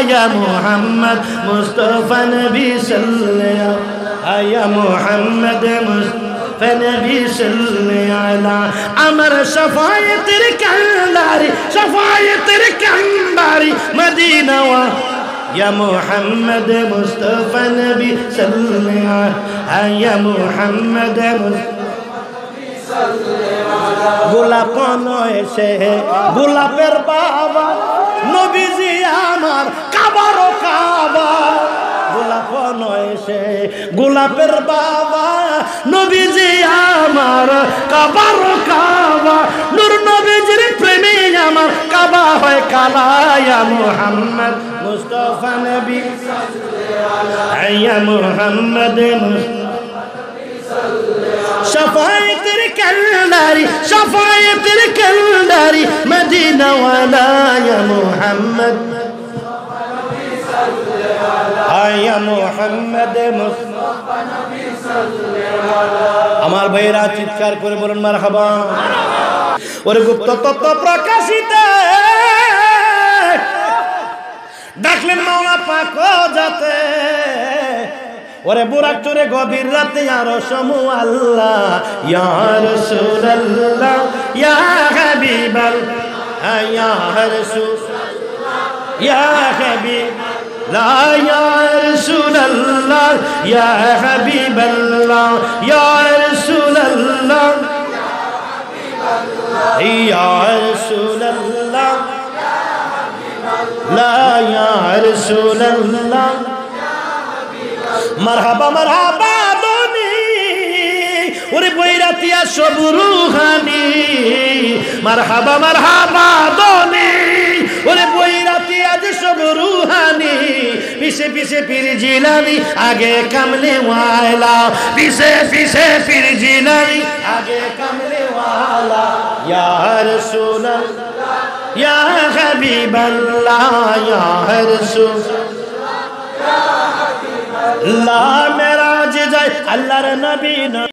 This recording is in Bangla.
या मोहम्मद मुस्तफा नबी सल्लल्लाहु या मोहम्मद मुस्तफा नबी सल्लल्लाहु अमर शफायतेर कांडारी मदीना वा या मोहम्मद मुस्तफा नबी सल्लल्लाहु या मोहम्मद গোলাপ নয় সে গোলাপের বাবা নবীজি আমার কাবার কাবা গোলাপ নয় সে গোলাপের বাবা নবীজি আমার কাবার কাবা নূর নবীজির প্রেমে আমার কাবা হয় কালা ইয়া মুহাম্মদ মুস্তাফা নবী সাল্লাল্লাহু ইয়া মুহাম্মদ शफायतेर कलदारी मदीना वाला या मोहम्मद या मोहम्मद मुस्तफा नबी सल्लल्लाहु আমার ভাইরা চিৎকার করে বলুন মারহাবা ওরে গুপ্ত তত্ত্ব প্রকাশিত ডাকলেন মাওলা পাক যাতে ওরে বুরাক চোরে গভীর রাতে আর সমু আল্লাহ ইয়া রাসূলুল্লাহ ইয়া হাবিবাল্লাহ ইয়া রাসূলুল্লাহ ইয়া হাবিবাল্লাহ ইয়া রাসূলুল্লাহ ইয়া হাবিবাল্লাহ ইয়া রাসূলুল্লাহ ইয়া রাসূলুল্লাহ লা ইয়া রাসূলুল্লাহ মারহাবা মারহাবা দনি ওরে বৈরাতিয়া সব রুহানি মারহাবা মারহাবা দনি ওরে বৈরাতিয়া যে সব রুহানি পিছে পিছে পীর জিলানি আগে কামলে ওয়ালা পিছে পিছে পীর জিলানি আগে কামলে ওয়ালা ইয়া রাসূলুল্লাহ ইয়া হাবিবাল্লাহ ইয়া রাসূলুল্লাহ লা মেরাজ যায় আল্লাহর নবী